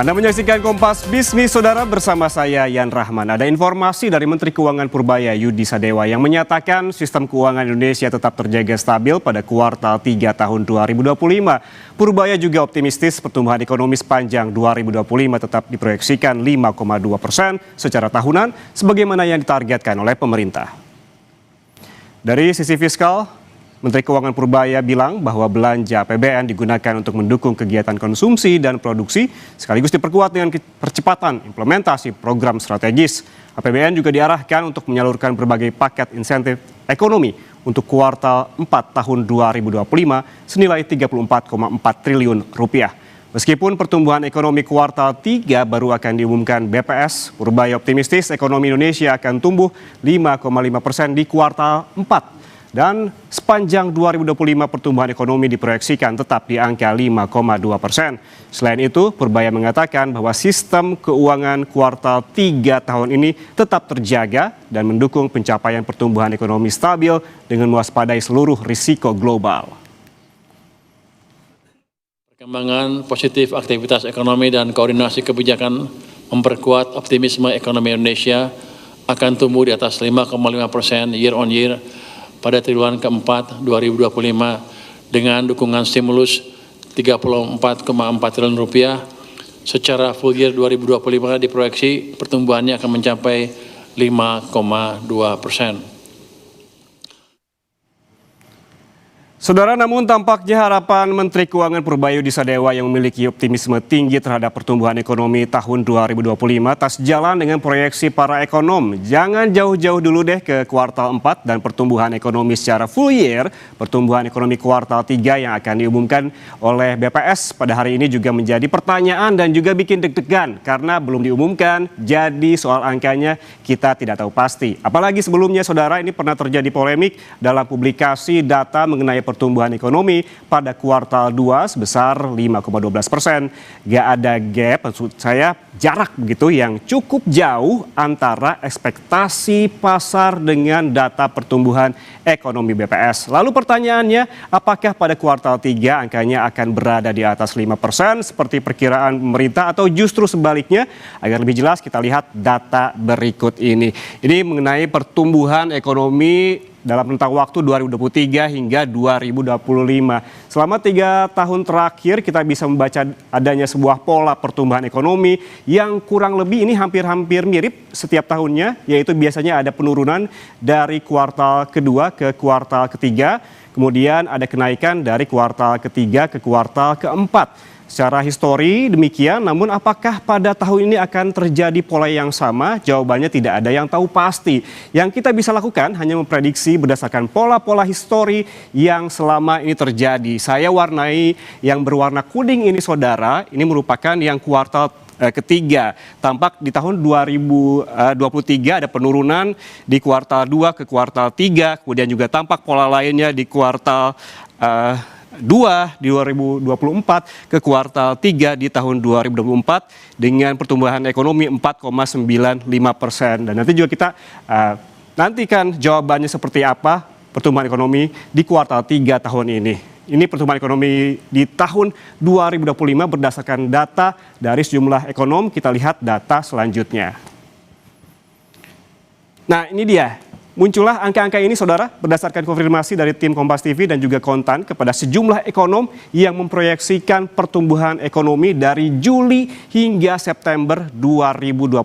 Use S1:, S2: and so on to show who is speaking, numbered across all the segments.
S1: Anda menyaksikan Kompas Bisnis Saudara bersama saya Yan Rahman. Ada informasi dari Menteri Keuangan Purbaya Yudi Sadewa yang menyatakan sistem keuangan Indonesia tetap terjaga stabil pada kuartal 3 tahun 2025. Purbaya juga optimistis pertumbuhan ekonomi sepanjang 2025 tetap diproyeksikan 5,2% secara tahunan sebagaimana yang ditargetkan oleh pemerintah. Dari sisi fiskal, Menteri Keuangan Purbaya bilang bahwa belanja APBN digunakan untuk mendukung kegiatan konsumsi dan produksi sekaligus diperkuat dengan percepatan implementasi program strategis. APBN juga diarahkan untuk menyalurkan berbagai paket insentif ekonomi untuk kuartal 4 tahun 2025 senilai 34,4 triliun rupiah. Meskipun pertumbuhan ekonomi kuartal 3 baru akan diumumkan BPS, Purbaya optimistis ekonomi Indonesia akan tumbuh 5,5% di kuartal 4. Dan sepanjang 2025 pertumbuhan ekonomi diproyeksikan tetap di angka 5,2%. Selain itu, Purbaya mengatakan bahwa sistem keuangan kuartal 3 tahun ini tetap terjaga dan mendukung pencapaian pertumbuhan ekonomi stabil dengan mewaspadai seluruh risiko global.
S2: Perkembangan positif aktivitas ekonomi dan koordinasi kebijakan memperkuat optimisme ekonomi Indonesia akan tumbuh di atas 5,5% year on year pada triwulan keempat 2025 dengan dukungan stimulus 34,4 triliun rupiah. Secara full year 2025 diproyeksi pertumbuhannya akan mencapai 5,2%.
S1: Saudara, namun tampaknya harapan Menteri Keuangan Purbaya Yudi Sadewa yang memiliki optimisme tinggi terhadap pertumbuhan ekonomi tahun 2025 tak sejalan dengan proyeksi para ekonom. Jangan jauh-jauh dulu deh ke kuartal 4 dan pertumbuhan ekonomi secara full year. Pertumbuhan ekonomi kuartal 3 yang akan diumumkan oleh BPS pada hari ini juga menjadi pertanyaan dan juga bikin deg-degan karena belum diumumkan, jadi soal angkanya kita tidak tahu pasti. Apalagi sebelumnya saudara, ini pernah terjadi polemik dalam publikasi data mengenai pertumbuhan ekonomi pada kuartal 2 sebesar 5,12%. Gak ada gap, maksud saya jarak begitu yang cukup jauh antara ekspektasi pasar dengan data pertumbuhan ekonomi BPS. Lalu pertanyaannya, apakah pada kuartal 3 angkanya akan berada di atas 5% seperti perkiraan pemerintah atau justru sebaliknya? Agar lebih jelas kita lihat data berikut ini. Ini mengenai pertumbuhan ekonomi dalam rentang waktu 2023 hingga 2025. Selama 3 tahun terakhir kita bisa membaca adanya sebuah pola pertumbuhan ekonomi yang kurang lebih ini hampir-hampir mirip setiap tahunnya, yaitu biasanya ada penurunan dari kuartal kedua ke kuartal ketiga, kemudian ada kenaikan dari kuartal ketiga ke kuartal keempat. Secara histori demikian, namun apakah pada tahun ini akan terjadi pola yang sama? Jawabannya tidak ada yang tahu pasti. Yang kita bisa lakukan hanya memprediksi berdasarkan pola-pola histori yang selama ini terjadi. Saya warnai yang berwarna kuning ini saudara, ini merupakan yang kuartal ketiga. Tampak di tahun 2023 ada penurunan di kuartal 2 ke kuartal 3, kemudian juga tampak pola lainnya di kuartal 2 di 2024 ke kuartal 3 di tahun 2024 dengan pertumbuhan ekonomi 4,95%. Dan nanti juga kita nantikan jawabannya seperti apa pertumbuhan ekonomi di kuartal 3 tahun ini. Ini pertumbuhan ekonomi di tahun 2025 berdasarkan data dari sejumlah ekonom. Kita lihat data selanjutnya. Nah, ini dia. Muncullah angka-angka ini saudara berdasarkan konfirmasi dari tim Kompas TV dan juga Kontan kepada sejumlah ekonom yang memproyeksikan pertumbuhan ekonomi dari Juli hingga September 2025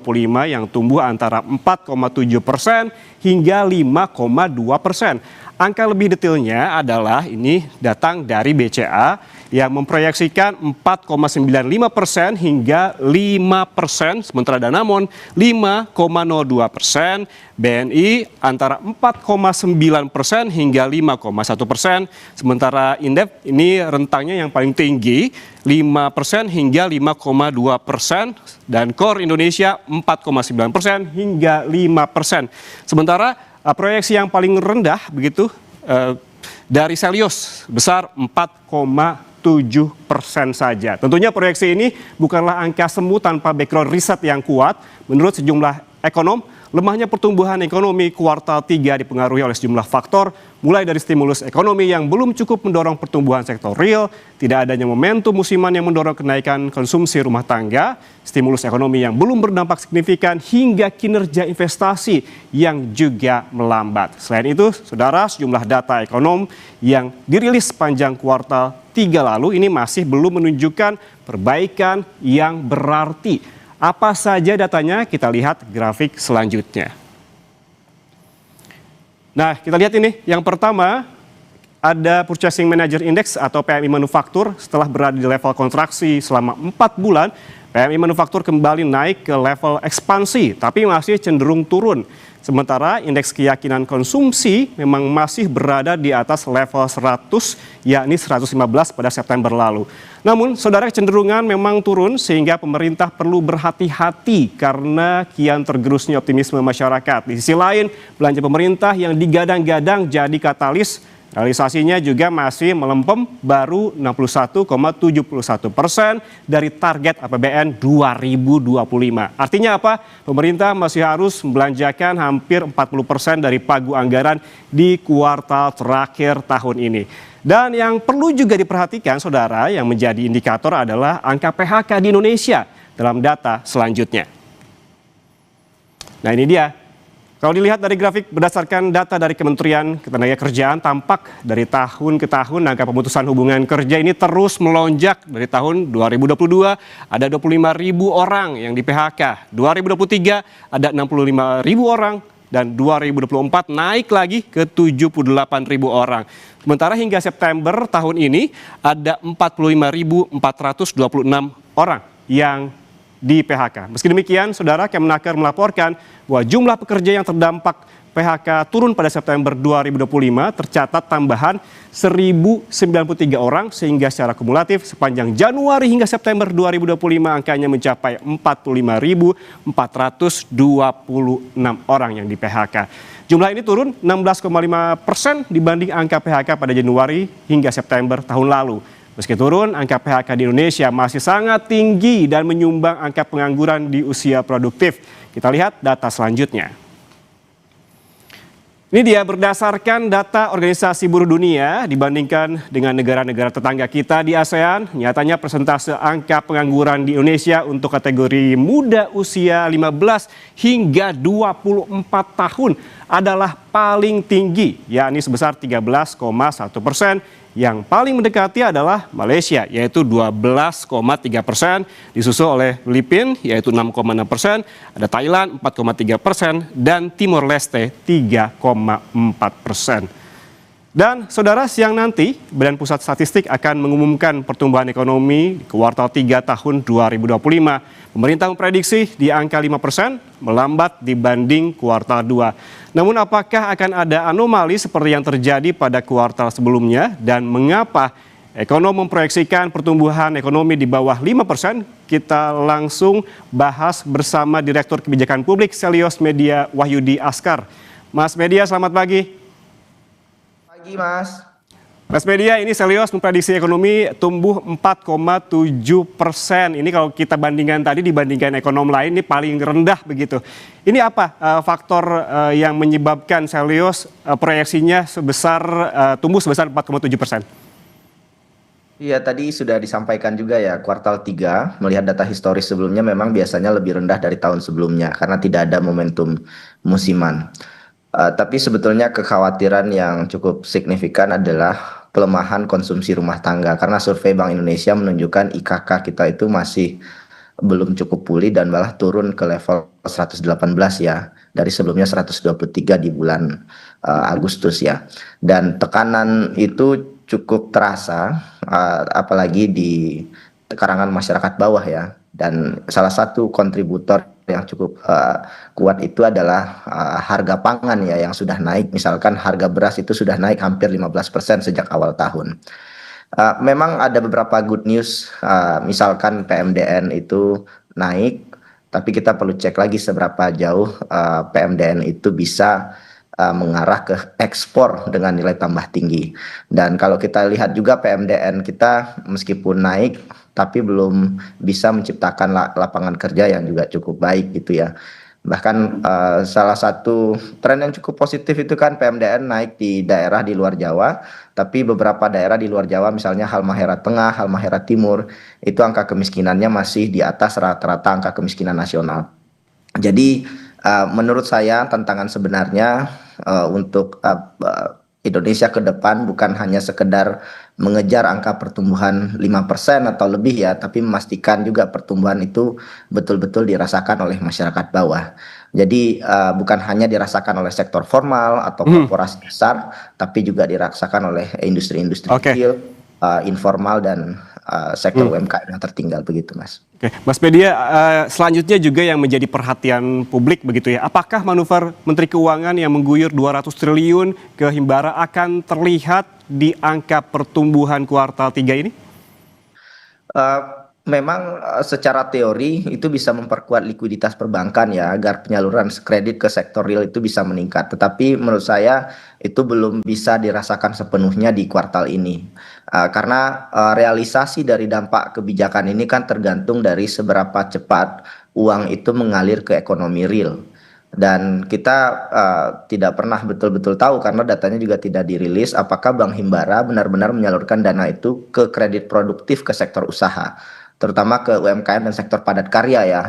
S1: yang tumbuh antara 4,7% hingga 5,2%. Angka lebih detailnya adalah ini datang dari BCA yang memproyeksikan 4,95% hingga 5%, sementara Danamon 5,02%, BNI antara 4,9% hingga 5,1%, sementara Indef ini rentangnya yang paling tinggi 5% hingga 5,2%, dan Core Indonesia 4,9% hingga 5%. Sementara proyeksi yang paling rendah begitu dari Selios besar 4,7% saja. Tentunya proyeksi ini bukanlah angka semu tanpa background riset yang kuat. Menurut sejumlah ekonom, lemahnya pertumbuhan ekonomi kuartal 3 dipengaruhi oleh sejumlah faktor, mulai dari stimulus ekonomi yang belum cukup mendorong pertumbuhan sektor real, tidak adanya momentum musiman yang mendorong kenaikan konsumsi rumah tangga, stimulus ekonomi yang belum berdampak signifikan, hingga kinerja investasi yang juga melambat. Selain itu, saudara, sejumlah data ekonom yang dirilis sepanjang kuartal 3 lalu ini masih belum menunjukkan perbaikan yang berarti. Apa saja datanya? Kita lihat grafik selanjutnya. Nah, kita lihat ini. Yang pertama, ada Purchasing Manager Index atau PMI Manufaktur. Setelah berada di level kontraksi selama 4 bulan, PMI Manufaktur kembali naik ke level ekspansi, tapi masih cenderung turun. Sementara indeks keyakinan konsumsi memang masih berada di atas level 100, yakni 115 pada September lalu. Namun, saudara, kecenderungan memang turun sehingga pemerintah perlu berhati-hati karena kian tergerusnya optimisme masyarakat. Di sisi lain, belanja pemerintah yang digadang-gadang jadi katalis, realisasinya juga masih melempem, baru 61,71% dari target APBN 2025. Artinya apa? Pemerintah masih harus membelanjakan hampir 40% dari pagu anggaran di kuartal terakhir tahun ini. Dan yang perlu juga diperhatikan, saudara, yang menjadi indikator adalah angka PHK di Indonesia dalam data selanjutnya. Nah, ini dia. Kalau dilihat dari grafik berdasarkan data dari Kementerian Ketenagakerjaan, tampak dari tahun ke tahun angka pemutusan hubungan kerja ini terus melonjak. Dari tahun 2022 ada 25.000 orang yang di PHK, 2023 ada 65.000 orang, dan 2024 naik lagi ke 78.000 orang. Sementara hingga September tahun ini ada 45.426 orang yang di PHK. Meski demikian, saudara, Kemenaker melaporkan bahwa jumlah pekerja yang terdampak PHK turun pada September 2025 tercatat tambahan 1.093 orang sehingga secara kumulatif sepanjang Januari hingga September 2025 angkanya mencapai 45.426 orang yang di PHK. Jumlah ini turun 16,5% dibanding angka PHK pada Januari hingga September tahun lalu. Meski turun, angka PHK di Indonesia masih sangat tinggi dan menyumbang angka pengangguran di usia produktif. Kita lihat data selanjutnya. Ini dia berdasarkan data Organisasi Buruh Dunia dibandingkan dengan negara-negara tetangga kita di ASEAN. Nyatanya persentase angka pengangguran di Indonesia untuk kategori muda usia 15 hingga 24 tahun adalah paling tinggi, yakni sebesar 13,1%. Yang paling mendekati adalah Malaysia, yaitu 12,3%, disusul oleh Filipina, yaitu 6,6%, ada Thailand 4,3%, dan Timor Leste 3,4%. Dan saudara, siang nanti Badan Pusat Statistik akan mengumumkan pertumbuhan ekonomi di kuartal 3 tahun 2025. Pemerintah memprediksi di angka 5%, melambat dibanding kuartal 2. Namun apakah akan ada anomali seperti yang terjadi pada kuartal sebelumnya dan mengapa ekonom memproyeksikan pertumbuhan ekonomi di bawah 5%? Kita langsung bahas bersama Direktur Kebijakan Publik Selios Media Wahyudi Askar. Mas Media, selamat pagi.
S3: Pagi, Mas.
S1: Mas Media, ini Selios memprediksi ekonomi tumbuh 4,7%. Ini kalau kita bandingkan tadi dibandingkan ekonom lain ini paling rendah begitu. Ini apa faktor yang menyebabkan Selios proyeksinya tumbuh sebesar 4,7%?
S3: Iya, tadi sudah disampaikan juga ya, kuartal 3 melihat data historis sebelumnya memang biasanya lebih rendah dari tahun sebelumnya karena tidak ada momentum musiman. Tapi sebetulnya kekhawatiran yang cukup signifikan adalah pelemahan konsumsi rumah tangga karena survei Bank Indonesia menunjukkan IKK kita itu masih belum cukup pulih dan malah turun ke level 118 ya, dari sebelumnya 123 di bulan Agustus ya. Dan tekanan itu cukup terasa apalagi di kalangan masyarakat bawah ya. Dan salah satu kontributor yang cukup kuat itu adalah harga pangan ya yang sudah naik. Misalkan harga beras itu sudah naik hampir 15% sejak awal tahun. Memang ada beberapa good news, misalkan PMDN itu naik, tapi kita perlu cek lagi seberapa jauh PMDN itu bisa mengarah ke ekspor dengan nilai tambah tinggi. Dan kalau kita lihat juga PMDN kita meskipun naik tapi belum bisa menciptakan lapangan kerja yang juga cukup baik gitu ya. Bahkan salah satu tren yang cukup positif itu kan PMDN naik di daerah di luar Jawa, tapi beberapa daerah di luar Jawa misalnya Halmahera Tengah, Halmahera Timur, itu angka kemiskinannya masih di atas rata-rata angka kemiskinan nasional. Jadi menurut saya tantangan sebenarnya untuk Indonesia ke depan bukan hanya sekedar mengejar angka pertumbuhan 5% atau lebih ya, tapi memastikan juga pertumbuhan itu betul-betul dirasakan oleh masyarakat bawah. Jadi bukan hanya dirasakan oleh sektor formal atau korporasi besar, tapi juga dirasakan oleh industri-industri
S1: Oke.
S3: kecil, informal dan sektor UMKM yang tertinggal begitu, Mas.
S1: Oke, Mas Media, selanjutnya juga yang menjadi perhatian publik begitu ya. Apakah manuver Menteri Keuangan yang mengguyur 200 triliun ke Himbara akan terlihat di angka pertumbuhan kuartal 3 ini?
S3: Eh, Memang secara teori itu bisa memperkuat likuiditas perbankan ya agar penyaluran kredit ke sektor real itu bisa meningkat. Tetapi menurut saya itu belum bisa dirasakan sepenuhnya di kuartal ini. Karena realisasi dari dampak kebijakan ini kan tergantung dari seberapa cepat uang itu mengalir ke ekonomi real. Dan kita tidak pernah betul-betul tahu karena datanya juga tidak dirilis apakah Bank Himbara benar-benar menyalurkan dana itu ke kredit produktif ke sektor usaha, terutama ke UMKM dan sektor padat karya ya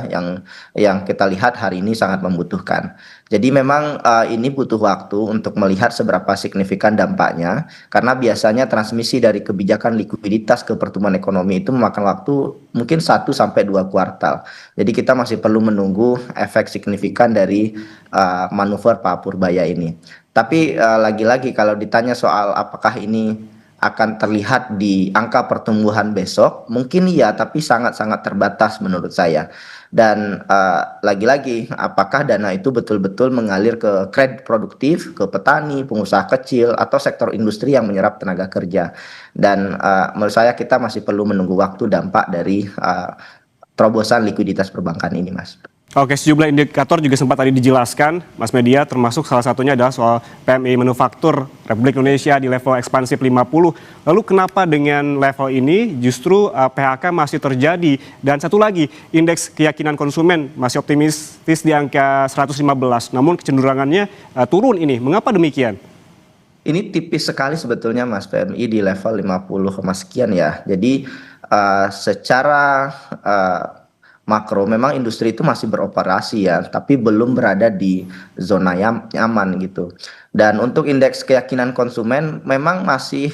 S3: yang kita lihat hari ini sangat membutuhkan. Jadi memang ini butuh waktu untuk melihat seberapa signifikan dampaknya karena biasanya transmisi dari kebijakan likuiditas ke pertumbuhan ekonomi itu memakan waktu mungkin 1 sampai 2 kuartal. Jadi kita masih perlu menunggu efek signifikan dari manuver Pak Purbaya ini. Tapi lagi-lagi kalau ditanya soal apakah ini akan terlihat di angka pertumbuhan besok, mungkin iya, tapi sangat-sangat terbatas menurut saya. Dan lagi-lagi, apakah dana itu betul-betul mengalir ke kredit produktif, ke petani, pengusaha kecil, atau sektor industri yang menyerap tenaga kerja. Dan menurut saya kita masih perlu menunggu waktu dampak dari terobosan likuiditas perbankan ini, Mas.
S1: Oke, sejumlah indikator juga sempat tadi dijelaskan, Mas Media, termasuk salah satunya adalah soal PMI Manufaktur Republik Indonesia di level ekspansif 50. Lalu kenapa dengan level ini justru PHK masih terjadi? Dan satu lagi, indeks keyakinan konsumen masih optimistis di angka 115, namun kecenderungannya turun ini. Mengapa demikian?
S3: Ini tipis sekali sebetulnya Mas PMI di level 50, sekian ya. Jadi secara makro memang industri itu masih beroperasi ya, tapi belum berada di zona nyaman gitu. Dan untuk indeks keyakinan konsumen memang masih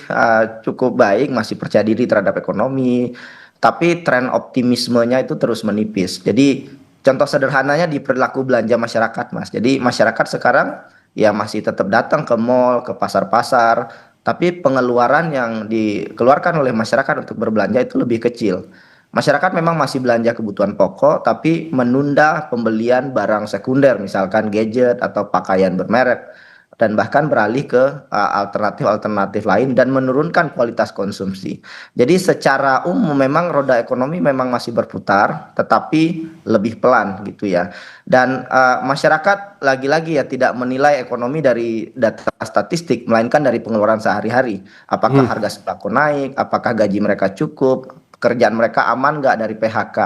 S3: cukup baik, masih percaya diri terhadap ekonomi, tapi tren optimismenya itu terus menipis. Jadi contoh sederhananya di perilaku belanja masyarakat, Mas. Jadi masyarakat sekarang ya masih tetap datang ke mall, ke pasar-pasar, tapi pengeluaran yang dikeluarkan oleh masyarakat untuk berbelanja itu lebih kecil. Masyarakat memang masih belanja kebutuhan pokok, tapi menunda pembelian barang sekunder, misalkan gadget atau pakaian bermerek, dan bahkan beralih ke alternatif-alternatif lain dan menurunkan kualitas konsumsi. Jadi secara umum memang roda ekonomi memang masih berputar, tetapi lebih pelan gitu ya. Dan masyarakat lagi-lagi ya tidak menilai ekonomi dari data statistik, melainkan dari pengeluaran sehari-hari. Apakah harga sembako naik, apakah gaji mereka cukup, pekerjaan mereka aman nggak dari PHK.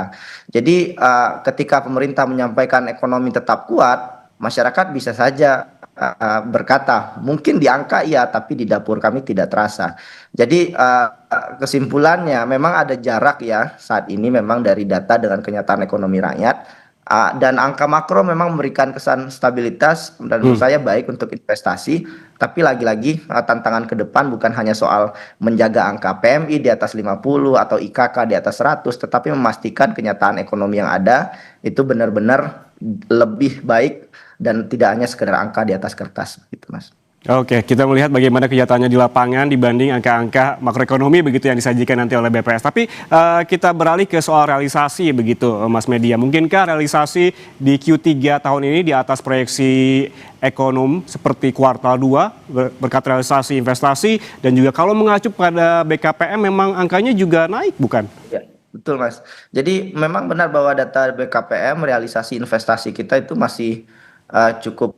S3: Jadi ketika pemerintah menyampaikan ekonomi tetap kuat, masyarakat bisa saja berkata mungkin di angka iya, tapi di dapur kami tidak terasa. Jadi kesimpulannya memang ada jarak ya saat ini memang dari data dengan kenyataan ekonomi rakyat. Dan angka makro memang memberikan kesan stabilitas dan menurut saya baik untuk investasi, tapi lagi-lagi tantangan ke depan bukan hanya soal menjaga angka PMI di atas 50 atau IKK di atas 100, tetapi memastikan kenyataan ekonomi yang ada itu benar-benar lebih baik dan tidak hanya sekedar angka di atas kertas gitu, Mas.
S1: Oke, kita melihat bagaimana kenyataannya di lapangan dibanding angka-angka makroekonomi begitu yang disajikan nanti oleh BPS. Tapi kita beralih ke soal realisasi begitu, Mas Media. Mungkinkah realisasi di Q3 tahun ini di atas proyeksi ekonom seperti kuartal 2 berkat realisasi investasi dan juga kalau mengacu pada BKPM memang angkanya juga naik, bukan?
S3: Ya, betul, Mas. Jadi memang benar bahwa data BKPM realisasi investasi kita itu masih cukup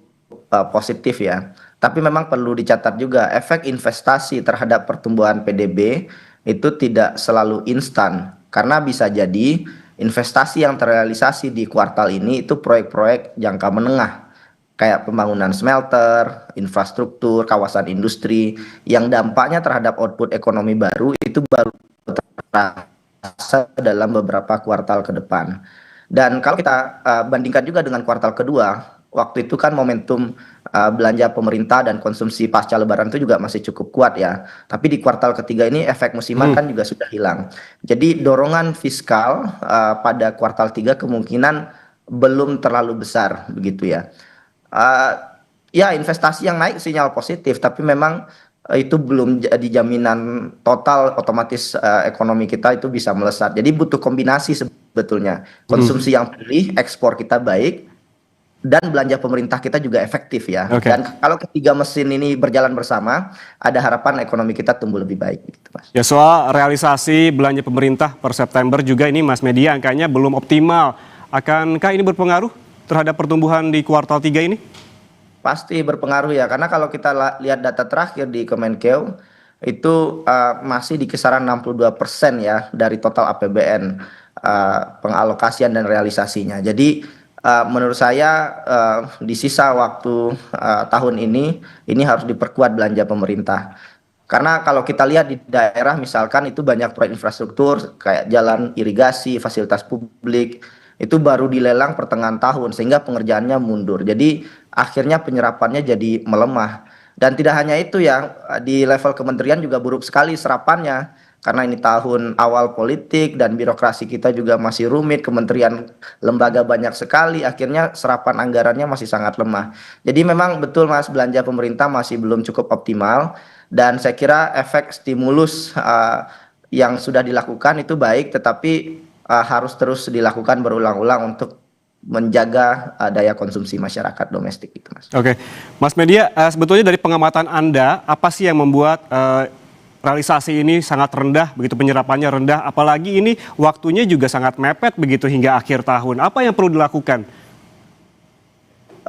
S3: positif ya. Tapi memang perlu dicatat juga efek investasi terhadap pertumbuhan PDB itu tidak selalu instan karena bisa jadi investasi yang terrealisasi di kuartal ini itu proyek-proyek jangka menengah, kayak pembangunan smelter, infrastruktur, kawasan industri, yang dampaknya terhadap output ekonomi baru itu baru terasa dalam beberapa kuartal ke depan. Dan kalau kita bandingkan juga dengan kuartal kedua, waktu itu kan momentum belanja pemerintah dan konsumsi pasca Lebaran itu juga masih cukup kuat ya. Tapi di kuartal ketiga ini efek musiman kan juga sudah hilang. Jadi dorongan fiskal pada kuartal 3 kemungkinan belum terlalu besar begitu ya. Ya investasi yang naik sinyal positif, tapi memang itu belum jadi jaminan total otomatis ekonomi kita itu bisa melesat. Jadi butuh kombinasi sebetulnya. Konsumsi yang pulih, ekspor kita baik, dan belanja pemerintah kita juga efektif ya.
S1: Oke.
S3: Dan kalau ketiga mesin ini berjalan bersama, ada harapan ekonomi kita tumbuh lebih baik gitu, Mas.
S1: Ya, soal realisasi belanja pemerintah per September juga ini Mas Media angkanya belum optimal. Akankah ini berpengaruh terhadap pertumbuhan di kuartal 3 ini?
S3: Pasti berpengaruh ya, karena kalau kita lihat data terakhir di Kemenkeu itu masih di kisaran 62% ya dari total APBN, pengalokasian dan realisasinya. Jadi menurut saya di sisa waktu tahun ini harus diperkuat belanja pemerintah. Karena kalau kita lihat di daerah misalkan itu banyak proyek infrastruktur kayak jalan, irigasi, fasilitas publik, itu baru dilelang pertengahan tahun sehingga pengerjaannya mundur. Jadi akhirnya penyerapannya jadi melemah. Dan tidak hanya itu ya, di level kementerian juga buruk sekali serapannya. Karena ini tahun awal politik dan birokrasi kita juga masih rumit, kementerian lembaga banyak sekali, akhirnya serapan anggarannya masih sangat lemah. Jadi memang betul Mas, belanja pemerintah masih belum cukup optimal, dan saya kira efek stimulus yang sudah dilakukan itu baik, tetapi harus terus dilakukan berulang-ulang untuk menjaga daya konsumsi masyarakat domestik itu, Mas.
S1: Oke, Mas Media, sebetulnya dari pengamatan Anda, apa sih yang membuat realisasi ini sangat rendah, begitu penyerapannya rendah, apalagi ini waktunya juga sangat mepet begitu hingga akhir tahun. Apa yang perlu dilakukan?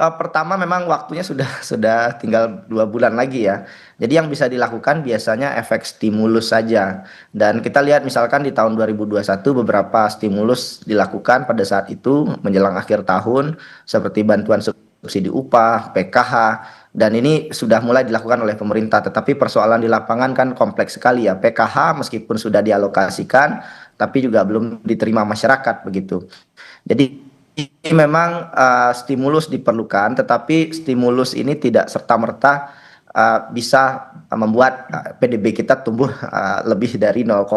S3: Pertama memang waktunya sudah tinggal 2 bulan lagi ya. Jadi yang bisa dilakukan biasanya efek stimulus saja. Dan kita lihat misalkan di tahun 2021 beberapa stimulus dilakukan pada saat itu menjelang akhir tahun, seperti bantuan subsidi upah, PKH, dan ini sudah mulai dilakukan oleh pemerintah. Tetapi persoalan di lapangan kan kompleks sekali ya. PKH meskipun sudah dialokasikan, tapi juga belum diterima masyarakat begitu. Jadi ini memang stimulus diperlukan, tetapi stimulus ini tidak serta-merta bisa membuat PDB kita tumbuh lebih dari 0,3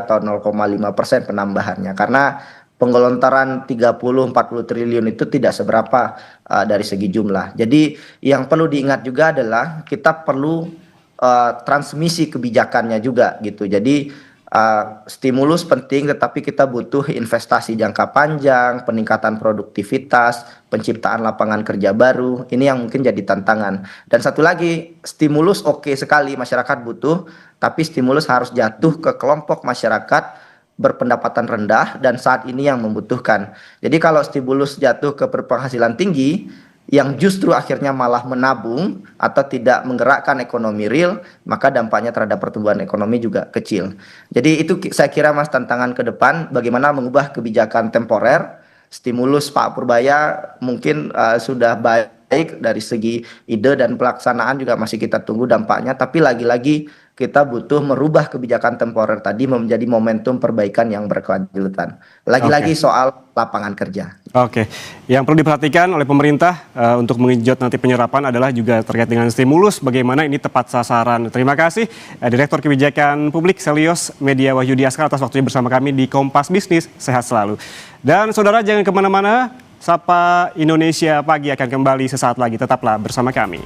S3: atau 0,5% penambahannya. Karena penggelontaran 30-40 triliun itu tidak seberapa dari segi jumlah. Jadi yang perlu diingat juga adalah kita perlu transmisi kebijakannya juga gitu. Jadi stimulus penting, tetapi kita butuh investasi jangka panjang, peningkatan produktivitas, penciptaan lapangan kerja baru. Ini yang mungkin jadi tantangan. Dan satu lagi, stimulus oke sekali masyarakat butuh, tapi stimulus harus jatuh ke kelompok masyarakat berpendapatan rendah dan saat ini yang membutuhkan. Jadi kalau stimulus jatuh ke berpenghasilan tinggi, yang justru akhirnya malah menabung atau tidak menggerakkan ekonomi real, maka dampaknya terhadap pertumbuhan ekonomi juga kecil. Jadi itu saya kira Mas tantangan ke depan, bagaimana mengubah kebijakan temporer. Stimulus Pak Purbaya mungkin sudah baik dari segi ide dan pelaksanaan, juga masih kita tunggu dampaknya, tapi lagi-lagi kita butuh merubah kebijakan temporer tadi menjadi momentum perbaikan yang berkelanjutan. Lagi-lagi soal lapangan kerja.
S1: Oke, yang perlu diperhatikan oleh pemerintah untuk mengejut nanti penyerapan adalah juga terkait dengan stimulus, bagaimana ini tepat sasaran. Terima kasih Direktur Kebijakan Publik Selyos Media Wahyudi Askar atas waktunya bersama kami di Kompas Bisnis. Sehat selalu. Dan saudara jangan kemana-mana, Sapa Indonesia Pagi akan kembali sesaat lagi. Tetaplah bersama kami.